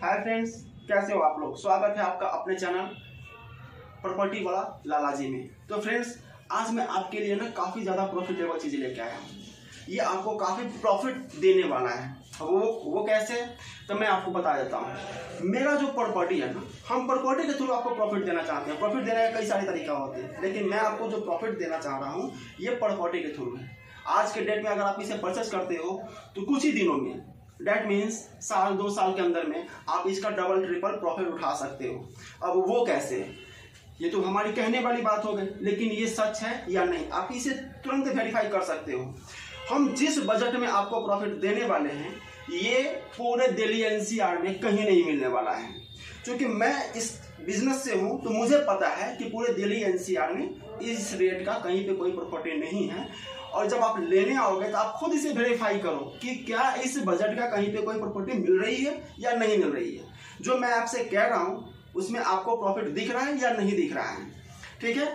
Hi friends, कैसे हो आप लोग। स्वागत है आपका अपने चैनल प्रॉपर्टी वाला लालाजी में। तो फ्रेंड्स, आज मैं आपके लिए ना काफ़ी ज़्यादा प्रॉफिटेबल चीज़ें लेके आया हूँ। ये आपको काफ़ी प्रॉफिट देने वाला है। वो कैसे, तो मैं आपको बता देता हूँ। मेरा जो प्रॉपर्टी है ना, हम प्रॉपर्टी के थ्रू आपको प्रॉफिट देना चाहते हैं। प्रॉफिट देने का कई सारे तरीका होते हैं, लेकिन मैं आपको जो प्रॉफिट देना चाह रहा हूँ ये प्रॉपर्टी के थ्रू है। आज के डेट में अगर आप इसे परचेस करते हो तो कुछ ही दिनों में, डेट मीन्स साल 2 साल के अंदर में आप इसका डबल ट्रिपल प्रॉफिट उठा सकते हो। अब वो कैसे, ये तो हमारी कहने वाली बात हो गई, लेकिन ये सच है या नहीं आप इसे तुरंत वेरीफाई कर सकते हो। हम जिस बजट में आपको प्रॉफिट देने वाले हैं ये पूरे दिल्ली एनसीआर में कहीं नहीं मिलने वाला है। क्योंकि मैं इस बिजनेस से हूँ तो मुझे पता है कि पूरे दिल्ली एनसीआर में इस रेट का कहीं पे कोई प्रॉपर्टी नहीं है। और जब आप लेने आओगे तो आप खुद इसे वेरीफाई करो कि क्या इस बजट का कहीं पे कोई प्रॉपर्टी मिल रही है या नहीं मिल रही है। जो मैं आपसे कह रहा हूँ उसमें आपको प्रॉफिट दिख रहा है या नहीं दिख रहा है। ठीक है,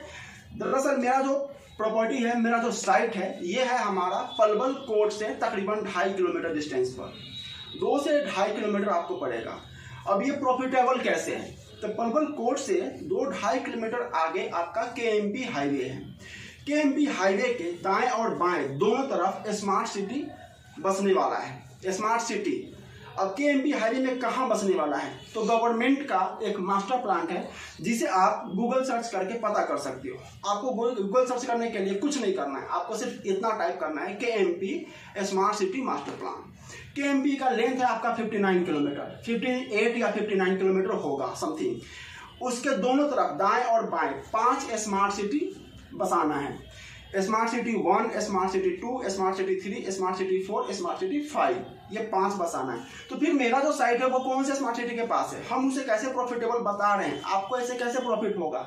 दरअसल मेरा जो प्रॉपर्टी है, मेरा जो साइट है, ये है हमारा पलवल कोर्ट से तकरीबन 2.5 किलोमीटर डिस्टेंस पर। 2 से 2.5 किलोमीटर आपको पड़ेगा। अब ये प्रॉफिटेबल कैसे है, तो पलवल कोर्ट से 2-2.5 किलोमीटर आगे आपका केएमपी हाईवे है। केएमपी हाईवे के दाएं और बाएं दोनों तरफ स्मार्ट सिटी बसने वाला है। स्मार्ट सिटी अब केएमपी हाईवे में कहाँ बसने वाला है, तो गवर्नमेंट का एक मास्टर प्लान है जिसे आप गूगल सर्च करके पता कर सकते हो। आपको गूगल सर्च करने के लिए कुछ नहीं करना है, आपको सिर्फ इतना टाइप करना है KMP smart city master plan. KMP का लेंथ है आपका 59 किलोमीटर, 58 या 59 किलोमीटर होगा समथिंग। उसके दोनों तरफ दाएं और बाएं 5 स्मार्ट सिटी बसाना है। Smart city 1, smart city 2, smart city 3, smart city 4, smart city 5, ये 5 बसाना है। तो फिर मेरा जो साइट है वो कौन से स्मार्ट सिटी के पास है, हम उसे कैसे प्रॉफिटेबल बता रहे हैं, आपको ऐसे कैसे प्रॉफिट होगा।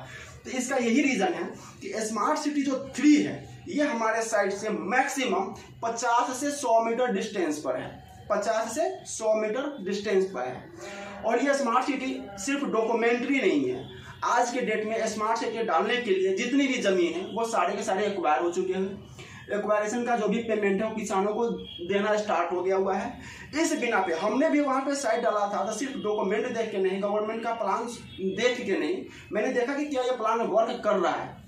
तो इसका यही रीजन है कि स्मार्ट सिटी जो 3 है ये हमारे साइट से मैक्सिमम 50 से 100 मीटर डिस्टेंस पर है। 50 से 100 मीटर डिस्टेंस पर है। और ये स्मार्ट सिटी सिर्फ डॉक्यूमेंट्री नहीं है। आज के डेट में स्मार्ट सिटी डालने के लिए जितनी भी जमीन है वो सारे के सारे एक्वायर हो चुके हैं। एक्वायरेशन का जो भी पेमेंट है वो किसानों को देना स्टार्ट हो गया हुआ है। इस बिना पे हमने भी वहाँ पे साइट डाला था तो सिर्फ डॉक्यूमेंट देख के नहीं, गवर्नमेंट का प्लान देख के नहीं, मैंने देखा कि क्या ये प्लान वर्क कर रहा है।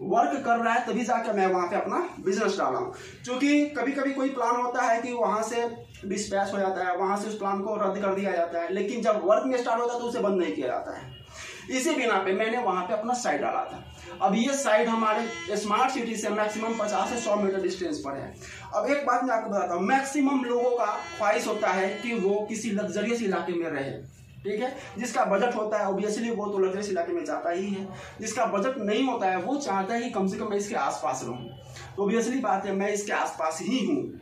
वर्क कर रहा है तभी जाकर मैं वहाँ पे अपना बिजनेस डाला हूँ। क्योंकि कभी कभी कोई प्लान होता है कि वहाँ से डिस्पैच हो जाता है, वहाँ से उस प्लान को रद्द कर दिया जाता है, लेकिन जब वर्क में स्टार्ट होता है तो उसे बंद नहीं किया जाता है। इसी बिना पे मैंने वहाँ पे अपना साइट डाला था। अब ये साइट हमारे स्मार्ट सिटी से मैक्सिमम 50 से 100 मीटर डिस्टेंस पर है। अब एक बात मैं आपको बताता हूँ, मैक्सिमम लोगों का ख्वाहिश होता है कि वो किसी लग्जरियस इलाके में रहे। ठीक है, जिसका बजट होता है ऑब्वियसली वो तो लग्जरियस इलाके में जाता ही है। जिसका बजट नहीं होता है वो चाहता है कि कम से कम मैं इसके आसपास रहूँ। तो ऑब्वियसली बात है मैं इसके आसपास ही हूँ।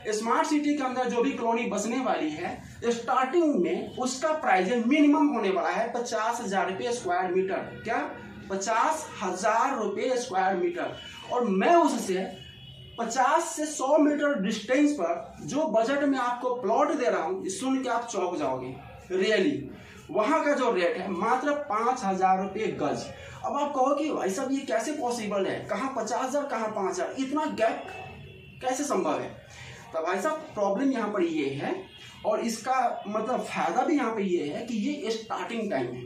स्मार्ट सिटी के अंदर जो भी कॉलोनी बसने वाली है स्टार्टिंग में उसका प्राइस मिनिमम होने वाला है 50,000 रुपये स्क्वायर मीटर। क्या 50,000 रुपये स्क्वायर मीटर। और मैं उससे 50 से 100 मीटर डिस्टेंस पर जो बजट में आपको प्लॉट दे रहा हूँ सुन के आप चौंक जाओगे। रियली वहां का जो रेट है मात्र 5,000 रुपये गज। अब आप कहो कि भाई साहब ये कैसे पॉसिबल है, कहाँ 50,000 कहाँ 5,000, इतना गैप कैसे संभव है। तो भाई साहब प्रॉब्लम यहाँ पर ये है और इसका मतलब फायदा भी यहाँ पे ये है कि ये स्टार्टिंग टाइम है।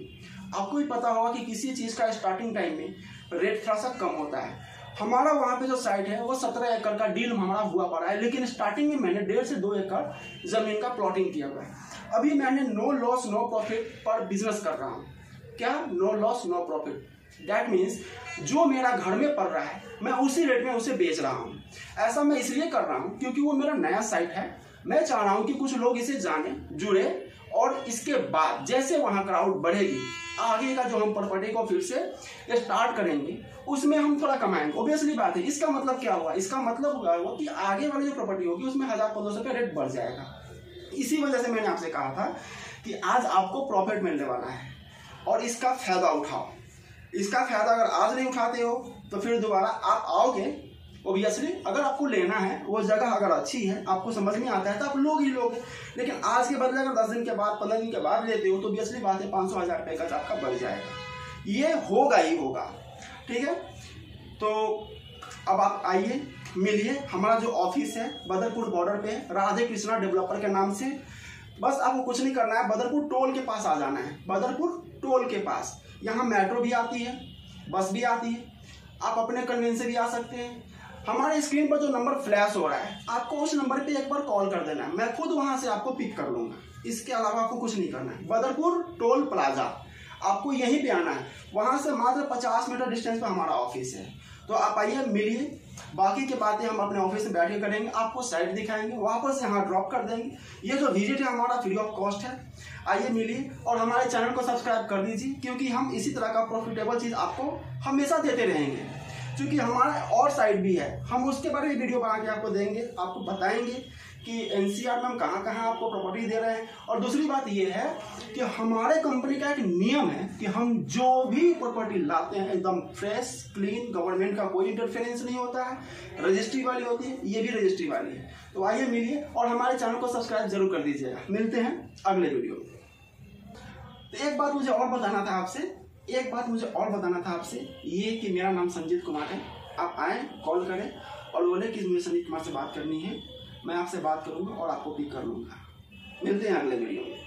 आपको भी पता होगा कि किसी चीज़ का स्टार्टिंग टाइम में रेट थोड़ा सा कम होता है। हमारा वहाँ पे जो साइट है वो 17 एकड़ का डील हमारा हुआ पड़ा है, लेकिन स्टार्टिंग में मैंने 1.5 से 2 एकड़ जमीन का प्लॉटिंग किया हुआ है। अभी मैंने नो लॉस नो प्रॉफिट पर बिजनेस कर रहा हूँ। क्या no loss no profit, that means जो मेरा घर में पड़ रहा है मैं उसी रेट में उसे बेच रहा हूँ। ऐसा मैं इसलिए कर रहा हूँ क्योंकि वो मेरा नया साइट है। मैं चाह रहा हूँ कि कुछ लोग इसे जाने जुड़े और इसके बाद जैसे वहाँ क्राउड बढ़ेगी आगे का जो हम प्रॉपर्टी को फिर से स्टार्ट करेंगे उसमें हम थोड़ा कमाएंगे। ऑब्वियसली बात है। इसका मतलब क्या हुआ, इसका मतलब हुआ वो कि आगे वाली जो प्रॉपर्टी होगी उसमें 1,000-1,500 रुपये रेट बढ़ जाएगा। इसी वजह से मैंने आपसे कहा था कि आज आपको प्रॉफिट मिलने वाला है और इसका फायदा उठाओ। इसका फायदा अगर आज नहीं उठाते हो तो फिर दोबारा आप आओगे। ऑब्वियसली अगर आपको लेना है वो जगह अगर अच्छी है आपको समझ में आता है तो आप लोग ही लोगे, लेकिन आज के बदले अगर 10 दिन के बाद 15 दिन के बाद लेते हो तो ऑब्वियसली बात है 500,000 रुपये का आपका बढ़ जाएगा। ये होगा ही होगा। ठीक है, तो अब आप आइए मिलिए। हमारा जो ऑफिस है बदरपुर बॉर्डर पे राधे कृष्णा डेवलपर के नाम से बस आपको कुछ नहीं करना है, बदरपुर टोल के पास आ जाना है। बदरपुर टोल के पास यहाँ मेट्रो भी आती है, बस भी आती है, आप अपने कन्वीनियंस से भी आ सकते हैं। हमारे स्क्रीन पर जो नंबर फ्लैश हो रहा है, आपको उस नंबर पे एक बार कॉल कर देना है, मैं खुद वहां से आपको पिक कर लूंगा। इसके अलावा आपको कुछ नहीं करना है। बदरपुर टोल प्लाजा आपको यहीं पे आना है, वहां से मात्र 50 मीटर डिस्टेंस पे हमारा ऑफिस है। तो आप आइए, मिलिए, बाकी की बातें हम अपने ऑफिस में बैठ के करेंगे, आपको साइट दिखाएंगे, वापस यहाँ ड्रॉप कर देंगे। ये जो विजिट है हमारा फ्री ऑफ कॉस्ट है। आइए, मिलिए और हमारे चैनल को सब्सक्राइब कर दीजिए, क्योंकि हम इसी तरह का प्रॉफिटेबल चीज़ आपको हमेशा देते रहेंगे। क्योंकि हमारा और साइट भी है, हम उसके बारे में वीडियो बना के आपको देंगे, आपको बताएंगे कि एनसीआर में हम कहाँ कहाँ आपको प्रॉपर्टी दे रहे हैं। और दूसरी बात ये है कि हमारे कंपनी का एक नियम है कि हम जो भी प्रॉपर्टी लाते हैं एकदम फ्रेश क्लीन, गवर्नमेंट का कोई इंटरफेरेंस नहीं होता है, रजिस्ट्री वाली होती है, ये भी रजिस्ट्री वाली है। तो आइए, मिलिए और हमारे चैनल को सब्सक्राइब जरूर कर दीजिएगा। मिलते हैं अगले वीडियो में। तो एक बात मुझे और बताना था आपसे, ये कि मेरा नाम संजीत कुमार है। आप आएँ, कॉल करें और बोले कि मुझे संजीत कुमार से बात करनी है, मैं आपसे बात करूंगा और आपको पिक कर लूंगा। मिलते हैं अगले वीडियो में।